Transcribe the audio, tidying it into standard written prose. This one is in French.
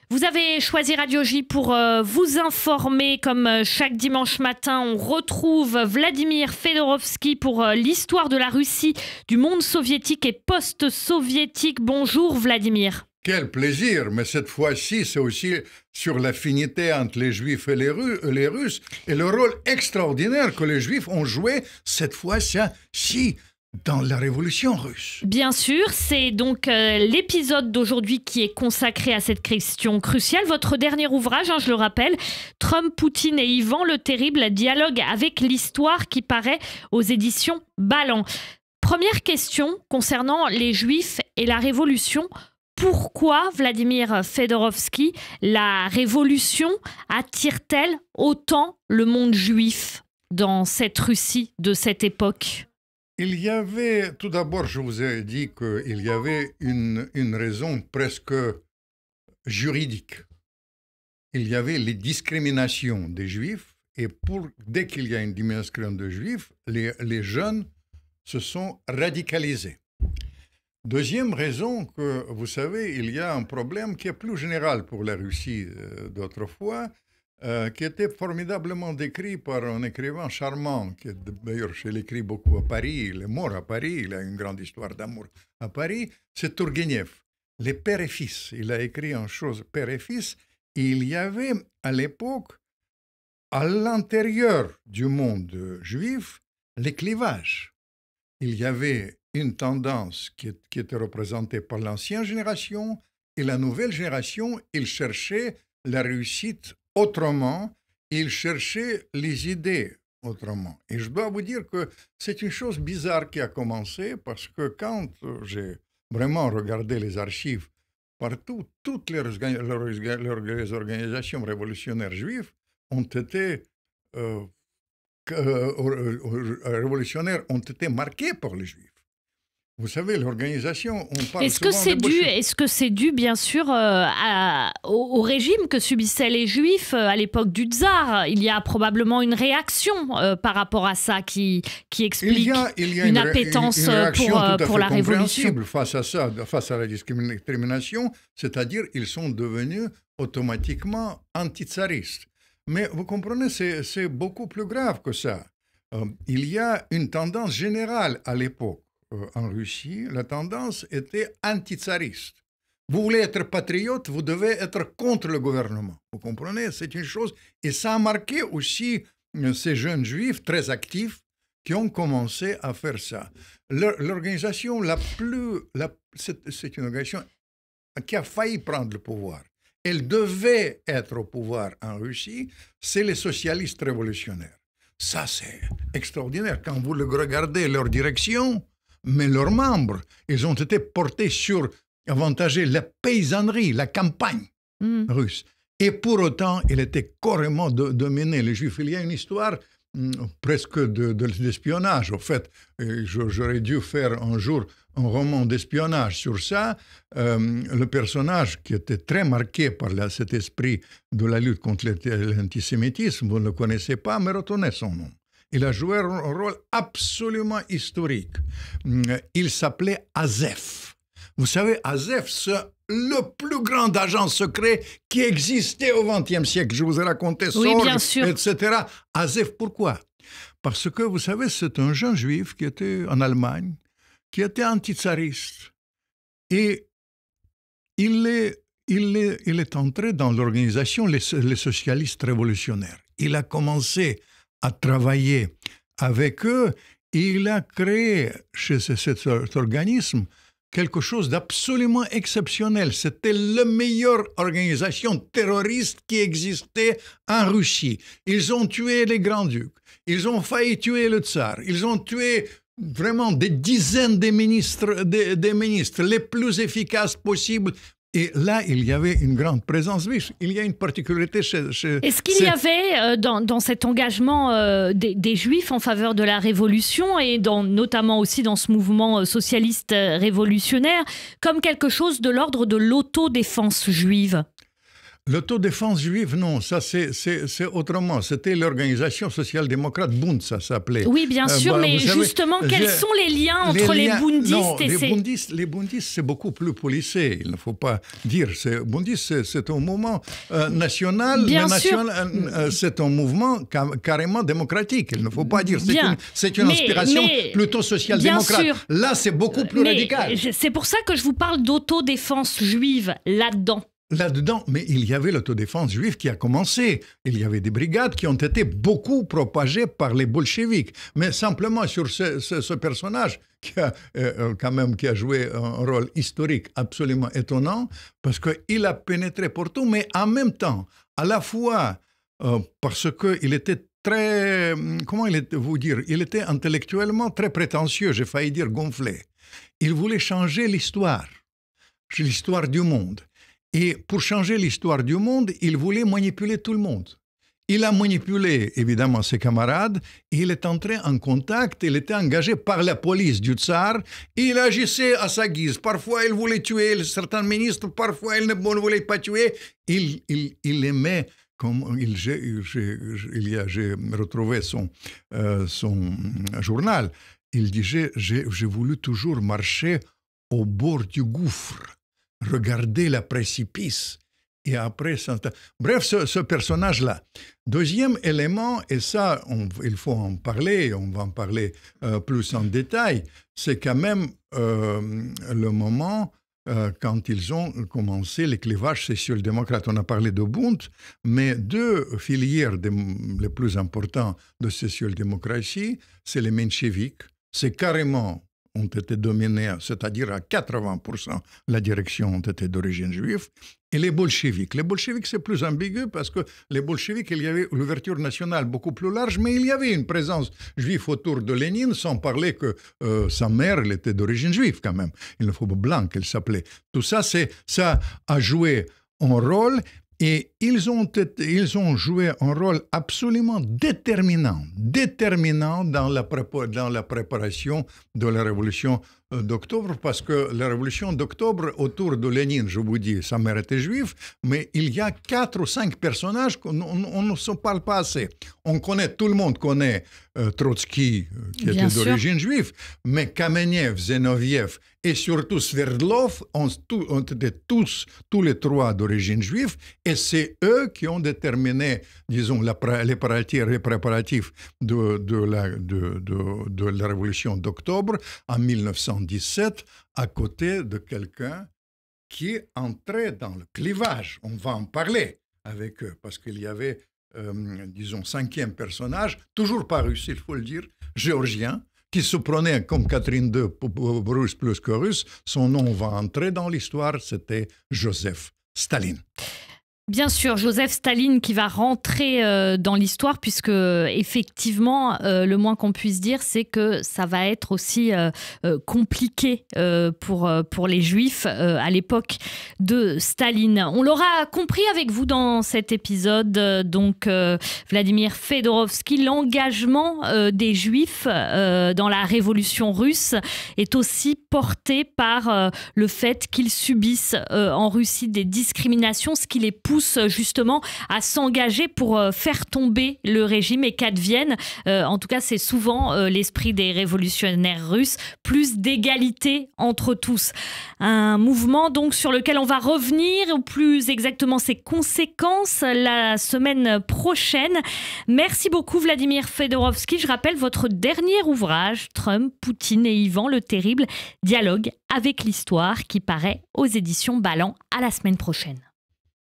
Vous avez choisi Radio J pour vous informer. Comme chaque dimanche matin, on retrouve Vladimir Fedorovski pour l'histoire de la Russie, du monde soviétique et post-soviétique. Bonjour Vladimir. Quel plaisir, mais cette fois-ci, c'est aussi sur l'affinité entre les Juifs et les Russes et le rôle extraordinaire que les Juifs ont joué cette fois-ci dans la révolution russe. Bien sûr, c'est donc l'épisode d'aujourd'hui qui est consacré à cette question cruciale. Votre dernier ouvrage, je le rappelle, Trump, Poutine et Ivan le Terrible, dialogue avec l'histoire, qui paraît aux éditions Ballant. Première question concernant les Juifs et la Révolution. Pourquoi, Vladimir Fedorovski, la Révolution attire-t-elle autant le monde juif dans cette Russie de cette époque ? Il y avait, tout d'abord, je vous ai dit qu'il y avait une raison presque juridique. Il y avait les discriminations des Juifs, et dès qu'il y a une discrimination des Juifs, les jeunes se sont radicalisés. Deuxième raison, que vous savez, il y a un problème qui est plus général pour la Russie d'autrefois, qui était formidablement décrit par un écrivain charmant, qui d'ailleurs il écrit beaucoup à Paris, il est mort à Paris, il a une grande histoire d'amour à Paris, c'est Tourgueniev, les pères et fils. Il a écrit une chose, père et fils, et il y avait à l'époque, à l'intérieur du monde juif, les clivages. Il y avait une tendance qui était représentée par l'ancienne génération, et la nouvelle génération, ils cherchaient la réussite autrement, ils cherchaient les idées autrement. Et je dois vous dire que c'est une chose bizarre qui a commencé, parce que quand j'ai vraiment regardé les archives partout, toutes les organisations révolutionnaires juives ont été révolutionnaires ont été marquées par les Juifs. Vous savez, l'organisation, on parle Est-ce que c'est dû, bien sûr, au régime que subissaient les Juifs à l'époque du Tsar? Il y a probablement une réaction par rapport à ça qui explique une appétence pour la révolution. Face à ça, face à la discrimination, c'est-à-dire ils sont devenus automatiquement antitsaristes. Mais vous comprenez, c'est beaucoup plus grave que ça. Il y a une tendance générale à l'époque. En Russie, la tendance était antitsariste. Vous voulez être patriote, vous devez être contre le gouvernement. Vous comprenez? C'est une chose. Et ça a marqué aussi ces jeunes juifs très actifs qui ont commencé à faire ça. L'organisation c'est une organisation qui a failli prendre le pouvoir. Elle devait être au pouvoir en Russie, c'est les socialistes révolutionnaires. Ça, c'est extraordinaire. Quand vous regardez leur direction, mais leurs membres, ils ont été portés sur avantager la paysannerie, la campagne russe. Et pour autant, il était carrément dominé, les Juifs. Il y a une histoire presque d'espionnage. En fait, j'aurais dû faire un jour un roman d'espionnage sur ça. Le personnage qui était très marqué par cet esprit de la lutte contre l'antisémitisme, vous ne le connaissez pas, mais retenez son nom. Il a joué un rôle absolument historique. Il s'appelait Azef. Vous savez, Azef, c'est le plus grand agent secret qui existait au XXe siècle. Je vous ai raconté ça, etc. Azef, pourquoi? Parce que, vous savez, c'est un jeune juif qui était en Allemagne, qui était antitsariste. Et il est entré dans l'organisation les socialistes révolutionnaires. Il a commencé à travailler avec eux, et il a créé chez cet organisme quelque chose d'absolument exceptionnel. C'était la meilleure organisation terroriste qui existait en Russie. Ils ont tué les grands-ducs, ils ont failli tuer le tsar, ils ont tué vraiment des dizaines de ministres, des ministres les plus efficaces possibles. Et là, il y avait une grande présence juive. Il y a une particularité chez Est-ce qu'il y avait dans cet engagement des Juifs en faveur de la Révolution et notamment aussi dans ce mouvement socialiste révolutionnaire comme quelque chose de l'ordre de l'autodéfense juive? L'autodéfense juive, non, ça c'est autrement. C'était l'organisation social-démocrate Bund, ça s'appelait. Oui, bien sûr, mais savez, justement, quels sont les liens entre les bundistes non, et les bundistes, c'est beaucoup plus policé, il ne faut pas dire. Bundistes, c'est un mouvement national, bien mais sûr. c'est un mouvement carrément démocratique, il ne faut pas dire. C'est une inspiration plutôt social-démocrate. Là, c'est beaucoup plus radical. C'est pour ça que je vous parle d'autodéfense juive là-dedans. Là-dedans, mais il y avait l'autodéfense juive qui a commencé. Il y avait des brigades qui ont été beaucoup propagées par les bolcheviks. Mais simplement sur ce personnage qui a joué un rôle historique absolument étonnant, parce qu'il a pénétré pour tout, mais en même temps, à la fois parce qu'il était très, il était intellectuellement très prétentieux, j'ai failli dire gonflé. Il voulait changer l'histoire du monde. Et pour changer l'histoire du monde, il voulait manipuler tout le monde. Il a manipulé, évidemment, ses camarades, et il est entré en contact, il était engagé par la police du tsar, et il agissait à sa guise. Parfois, il voulait tuer certains ministres, parfois, il ne voulait pas tuer. Il aimait, comme j'ai retrouvé son journal, il disait, j'ai voulu toujours marcher au bord du gouffre. Regardez la précipice et après bref, ce personnage-là. Deuxième élément, et ça, il faut en parler, on va en parler plus en détail, c'est quand même le moment quand ils ont commencé les clivages social-démocrates. On a parlé de Bund, mais deux filières les plus importantes de social-démocratie, c'est les mencheviks, c'est carrément ont été dominés, c'est-à-dire à 80%, la direction ont été d'origine juive, et les bolcheviks. Les bolcheviks, c'est plus ambigu parce que les bolcheviks, il y avait l'ouverture nationale beaucoup plus large, mais il y avait une présence juive autour de Lénine, sans parler que sa mère, elle était d'origine juive quand même. Il ne faut pas blanc, elle s'appelait. Tout ça, ça a joué un rôle. Et ils ont joué un rôle absolument déterminant dans la préparation de la révolution d'octobre, parce que la révolution d'octobre, autour de Lénine, je vous dis, sa mère était juive, mais il y a 4 ou 5 personnages qu'on ne se parle pas assez. Tout le monde connaît Trotsky, qui était d'origine juive, mais Kamenev, Zinoviev et surtout Sverdlov ont été tous les trois d'origine juive, et c'est eux qui ont déterminé, disons, les préparatifs de la révolution d'octobre en 1917, à côté de quelqu'un qui entrait dans le clivage. On va en parler avec eux, parce qu'il y avait, disons, 5e personnage, toujours pas russe, il faut le dire, géorgien, qui se prenait comme Catherine II, russe plus que russe. Son nom va entrer dans l'histoire, c'était Joseph Staline. Bien sûr, Joseph Staline qui va rentrer dans l'histoire, puisque effectivement, le moins qu'on puisse dire, c'est que ça va être aussi compliqué pour les Juifs à l'époque de Staline. On l'aura compris avec vous dans cet épisode, donc Vladimir Fedorovski, l'engagement des Juifs dans la révolution russe est aussi porté par le fait qu'ils subissent en Russie des discriminations, ce qui les pousse justement à s'engager pour faire tomber le régime et qu'advienne, en tout cas c'est souvent l'esprit des révolutionnaires russes, plus d'égalité entre tous. Un mouvement donc sur lequel on va revenir, ou plus exactement ses conséquences, la semaine prochaine. Merci beaucoup Vladimir Fedorovski. Je rappelle votre dernier ouvrage, Trump, Poutine et Ivan le Terrible, dialogue avec l'histoire, qui paraît aux éditions Ballant. À la semaine prochaine.